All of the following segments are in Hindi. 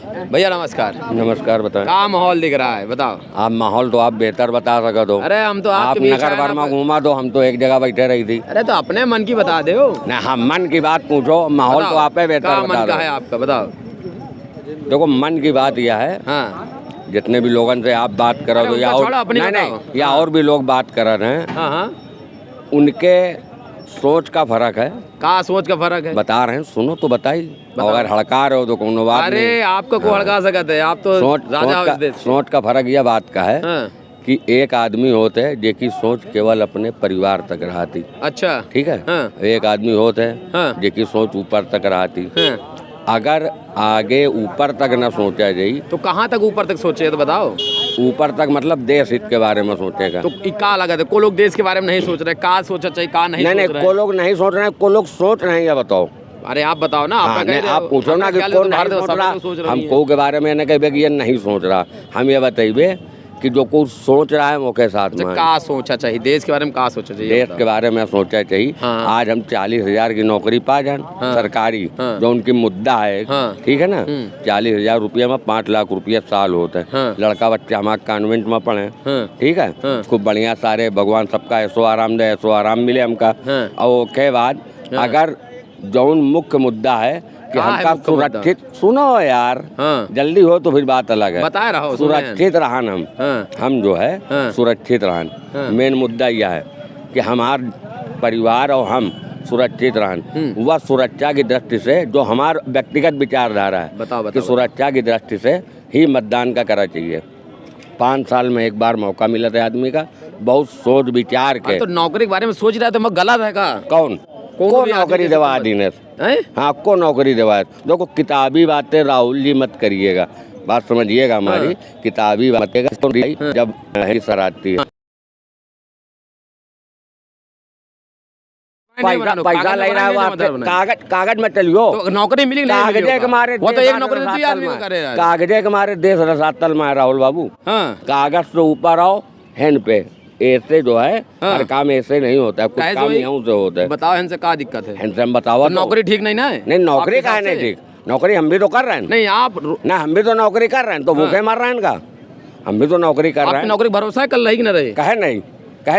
भैया नमस्कार। नमस्कार, बताएं। क्या माहौल दिख रहा है बताओ। आप माहौल तो आप बेहतर बता सको तो। अरे हम तो आप आपके बीच नगर आए भर ना में घूमा तो हम तो एक जगह बैठे रही थी। अरे तो अपने मन की बता दे हो। नहीं, हम मन की बात पूछो, माहौल तो आप क्या बेहतर मन बता का है दो। आपका बताओ। देखो, मन की बात यह है, हाँ जितने भी लोगों से आप बात करो अरे तो या उनका और छोड़ो, अपनी नहीं बताओ। नहीं या हाँ। और भी लोग बात कर रहे हैं, हाँ हाँ उनके सोच का फर्क है। का सोच का फर्क है। बता रहे हैं, सुनो तो बताइए। बताओ। अगर हड़का रहे हो तो कोनो बात अरे नहीं। आपको को हाँ। हड़का सकते है, आप तो राजा हो इस देश के। सोच का फर्क यह बात का है हाँ। कि एक आदमी होते हैं जेकी सोच केवल अपने परिवार तक रहती। अच्छा ठीक है। हाँ। एक आदमी होते हैं हाँ। जेकी सोच ऊपर तक रहती। हाँ। अगर आगे ऊपर तक न सोचा जाए तो कहाँ तक ऊपर तक सोचे तो बताओ। ऊपर तक मतलब देश हित के बारे में सोचेगा। तो का लगा था को लोग देश के बारे में नहीं सोच रहे, का सोचा चाहिए का नहीं नहीं सोच को रहे। लोग नहीं सोच रहे हैं, को लोग सोच रहे हैं, ये बताओ। अरे आप बताओ ना। हाँ, नहीं, आप पूछो ना कि कौन नहीं सोच रहा। हम को के बारे में न कहे कि ये नहीं सोच रहा, हम ये बताइए कि जो कुछ सोच रहा है वो के साथ में का सोचा चाहिए देश के बारे में, का सोचा चाहिए देश के बारे में सोचा चाहिए। हाँ। आज हम 40,000 की नौकरी पा जाए। हाँ। सरकारी। हाँ। जो उनकी मुद्दा है। हाँ। ठीक है ना। 40,000 रुपये में 5 लाख रुपया साल होता है। हाँ। लड़का बच्चा हमारे कॉन्वेंट में पढ़े। हाँ। ठीक है। हाँ। खूब बढ़िया, सारे भगवान सबका ऐसो आराम दे, ऐसो आराम मिले हमका। हाँ। और के बाद अगर जौन मुख्य मुद्दा है कि हमका सुरक्षित, सुनो यार। हाँ। जल्दी हो तो फिर बात अलग है। बता रहा हूँ सुरक्षित रहन हम जो है सुरक्षित रहन। मेन मुद्दा यह है कि हमार परिवार और हम सुरक्षित रहन। वह सुरक्षा की दृष्टि से जो हमार व्यक्तिगत विचारधारा है बताओ कि सुरक्षा की दृष्टि से ही मतदान का करना चाहिए। 5 साल में एक बार मौका मिला था आदमी का, बहुत सोच विचार के। तो नौकरी के बारे में सोच रहा था, मैं गलत है का। कौन को नौकरी देवा दिनेश? हाँ, को नौकरी देवा। देखो, किताबी बातें राहुल जी मत करिएगा, बात समझिएगा हमारी। किताबी बातें जब सर आती है पैसा ले रहा है, कागज में चलियो। तो नौकरी मिली कागजे के मारे वो तो एक नौकरी तो आदमी करे। कागजे के मारे देश रसातल में है राहुल बाबू। हाँ। कागज से ऊपर आओ हैंड पे। ऐसे जो है हर काम ऐसे नहीं होता है, कुछ काम यूं से होता है। बताओ इनसे क्या दिक्कत है। इनसे हम बताओ। नौकरी ठीक नहीं ना है। नहीं, नौकरी का है नहीं ठीक। नौकरी हम भी तो कर रहे हैं। नहीं आप ना, हम भी तो नौकरी कर रहे हैं, तो भूखे मर रहे हैं इनका। हम भी तो नौकरी कर रहे हैं। नौकरी भरोसा है कल रही कि न रही? कहे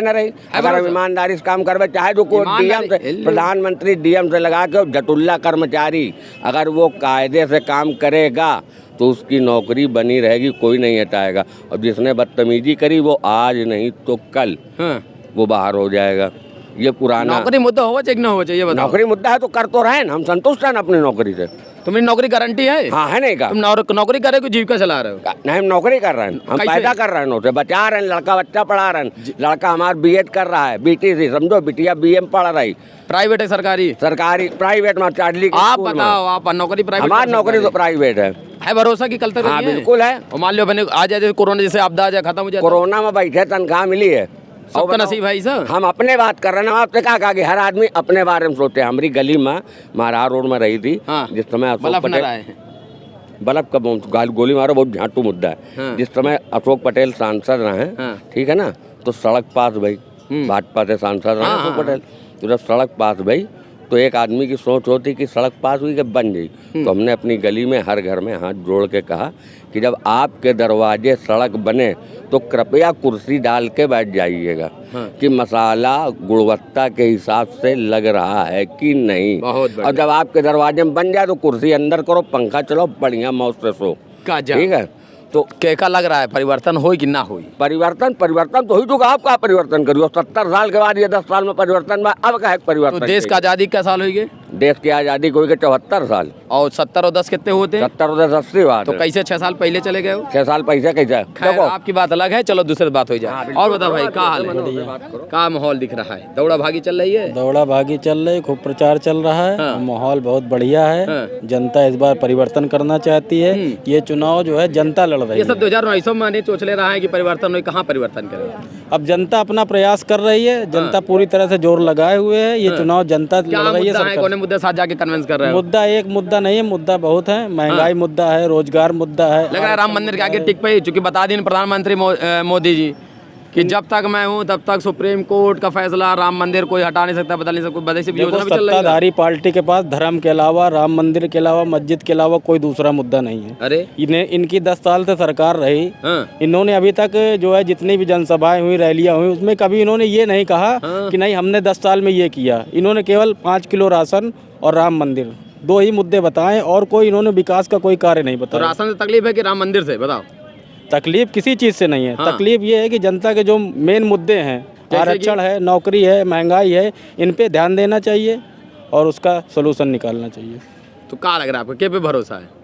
न रही। अगर हम ईमानदारी से काम करवे, चाहे जो कोई डीएम से, प्रधानमंत्री डीएम से लगा के जटुल्ला कर्मचारी, अगर वो कायदे से काम करेगा तो उसकी नौकरी बनी रहेगी, कोई नहीं हटाएगा। और जिसने बदतमीजी करी वो आज नहीं तो कल वो बाहर हो जाएगा। ये पुराना नौकरी मुद्दा होगा चाहिए ना होगा चाहिए बताओ। नौकरी मुद्दा है तो कर तो रहे, हम संतुष्ट हैं अपनी नौकरी से। तुम्हारी नौकरी गारंटी है? हाँ, है नहीं का। तुम नौकरी करे को जीविका चला रहे हो? नहीं, हम नौकरी कर रहे हैं, हम पैदा कर रहे हैं, उसे बचा रहे हैं, लड़का बच्चा पढ़ा रहे हैं। लड़का हमारा बीएड कर रहा है, बीटीसी समझो, बिटिया बीए में पढ़ रही। प्राइवेट है सरकारी? सरकारी प्राइवेट में चार्ली। आप बताओ, आप नौकरी प्राइवेट? हमारी नौकरी तो प्राइवेट है भरोसा की कल तक? हाँ बिल्कुल है। और मान लो बने आ जाए कोरोना जैसे आपदा आ जाए, खत्म हो जाए। कोरोना में बैठे तनख्वाह मिली है, सबका नसीब है सर। हम अपने बात कर रहे हैं। आपसे कहा कि हर आदमी अपने बारे में सोचे। हमारी गली में महाराज रोड में रही थी जिस समय बल्ब का गोली मारो, बहुत झाटू मुद्दा है। जिस समय अशोक पटेल सांसद रहे, ठीक है ना, तो सड़क पास भाई, भाजपा से सांसद रहे अशोक पटेल, तो जब सड़क पास भाई तो एक आदमी की सोच होती कि सड़क पास हुई कि बन गई। तो हमने अपनी गली में हर घर में हाथ जोड़ के कहा कि जब आपके दरवाजे सड़क बने तो कृपया कुर्सी डाल के बैठ जाइएगा कि मसाला गुणवत्ता के हिसाब से लग रहा है कि नहीं। और जब आपके दरवाजे में बन जाए तो कुर्सी अंदर करो, पंखा चलो, बढ़िया मौज से सो। ठीक है। तो क्या लग रहा है परिवर्तन हो कि ना हो? परिवर्तन तो ही तो आप का परिवर्तन करियो। 70 साल के बाद ये 10 साल में परिवर्तन में अब का है परिवर्तन। तो देश का आज़ादी का साल हो गए? देश की आज़ादी को 74 साल। और 70 और 10 कितने होते? 70 और 10 80 बात। तो कैसे 6 साल पहले चले गए? 6 साल पैसे कैसे? देखो आपकी बात अलग है, चलो दूसरी बात हो जाए। और बताओ भाई क्या हाल है, क्या माहौल दिख रहा है? दौड़ा भागी चल रही है? दौड़ा भागी चल रही, खूब प्रचार चल रहा है। माहौल बहुत बढ़िया है। जनता इस बार परिवर्तन करना चाहती है। ये चुनाव जो है जनता लड़ रही है। ये सब 2019 में नहीं सोच ले रहा है कि परिवर्तन हो, कहाँ परिवर्तन करे? अब जनता अपना प्रयास कर रही है। जनता पूरी तरह से जोर लगाए हुए है। ये चुनाव जनता लड़ रही है। कौन मुद्दे साथ जाके कन्विंस कर रहे हैं? मुद्दा एक मुद्दा नहीं है, मुद्दा बहुत है। महंगाई मुद्दा है, रोजगार मुद्दा है। लग रहा है राम मंदिर के आगे टिक पे, चूंकि बता दी प्रधानमंत्री मोदी जी कि जब तक मैं हूँ तब तक सुप्रीम कोर्ट का फैसला, राम मंदिर कोई हटा नहीं सकता, बदल नहीं सकता, बदल से योजना भी चल रही है। सत्ताधारी पार्टी के पास धर्म के अलावा, राम मंदिर के अलावा, मस्जिद के अलावा कोई दूसरा मुद्दा नहीं है। अरे इनकी 10 साल से सरकार रही, इन्होंने अभी तक जो है जितनी भी जनसभाएं हुई, रैलियां हुई, उसमें कभी इन्होंने ये नहीं कहा कि नहीं हमने 10 साल में ये किया। इन्होंने केवल 5 किलो राशन और राम मंदिर, 2 ही मुद्दे बताएं और कोई इन्होंने विकास का कोई कार्य नहीं बताया। तो राशन से तकलीफ है कि राम मंदिर से? बताओ। तकलीफ किसी चीज़ से नहीं है। तकलीफ ये है कि जनता के जो मेन मुद्दे हैं, आरक्षण है, नौकरी है, महंगाई है, इन पे ध्यान देना चाहिए और उसका सोल्यूशन निकालना चाहिए। तो क्या लग रहा है आपको, के पे भरोसा है?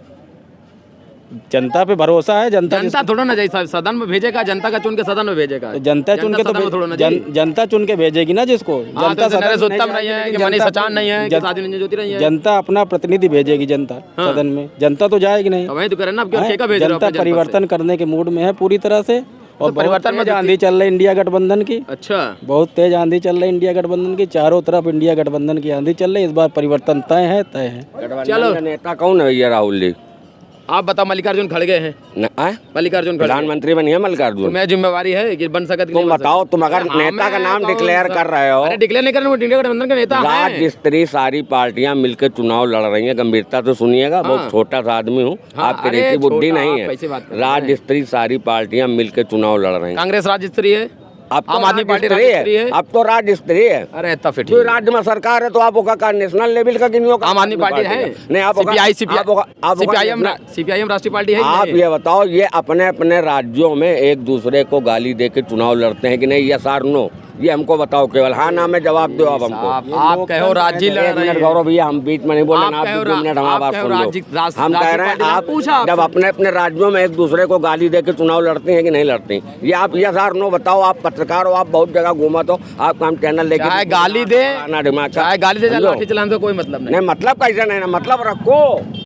जनता पे भरोसा है। जनता थोड़ा ना जाए सदन में भेजेगा, जनता का चुन के सदन में भेजेगा। जनता चुन के जनता चुन के भेजेगी ना जिसको। जनता उत्तम नहीं है कि मनीष सचान नहीं है कि साध्वी निरंजन ज्योति नहीं है। जनता अपना प्रतिनिधि भेजेगी जनता सदन में, जनता तो जाएगी नहीं। वही तो करें ना, जनता परिवर्तन करने के मूड में है पूरी तरह से। और परिवर्तन में आंधी चल रही इंडिया गठबंधन की। अच्छा, बहुत तेज आंधी चल रही इंडिया गठबंधन की, चारों तरफ इंडिया गठबंधन की आंधी चल रही। इस बार परिवर्तन तय है। चलो, नेता कौन है भैया? राहुल जी। आप बताओ। मल्लिकार्जुन खड़गे हैं। मल्लिकार्जुन प्रधानमंत्री बनी है मल्लिकार्जुन। मैं जिम्मेवारी है कि बन सकती? तुम बताओ, तुम अगर नेता का नाम डिक्लेयर कर रहे हो। अरे डिक्लेयर नहीं कर रहे, इंडिया गठबंधन का नेता है। राज्य स्तरीय सारी पार्टियां मिलकर चुनाव लड़ रही हैं। गंभीरता तो सुनिएगा, बहुत छोटा सा आदमी हूँ, आपके जैसी बुद्धि नहीं है। राज्य स्तरीय सारी पार्टियां मिलकर चुनाव लड़ रही हैं। कांग्रेस राज्य स्तरीय है, अब आम आदमी पार्टी है, अब तो राज्य स्तरीय है। अरे तब फिर राज्य में सरकार है तो आप का नेशनल लेवल का किन आम आदमी पार्टी है? नहीं, आप सीपीआईएम राष्ट्रीय पार्टी है। आप ये बताओ, ये अपने अपने राज्यों में एक दूसरे को गाली दे के चुनाव लड़ते हैं कि नहीं? यस और नो, ये हमको बताओ केवल। हाँ ना में जवाब दो आप हमको। आप कहो राज्य लड़ रहे हैं। गौरव भैया, हम बीच में नहीं बोल रहे, आप 2 मिनट हमारी बात सुन लो। हम कह रहे हैं आप जब अपने अपने राज्यों में एक दूसरे को गाली दे के चुनाव लड़ते हैं कि नहीं लड़ते? ये आप यस और नो बताओ। आप पत्रकार हो, आप बहुत जगह घूमा, तो आपका हम चैनल लेके गाली दे, दिमाग गाली दे, लाठी चलाने से कोई मतलब नहीं। मतलब कैसे नहीं ना, मतलब रखो।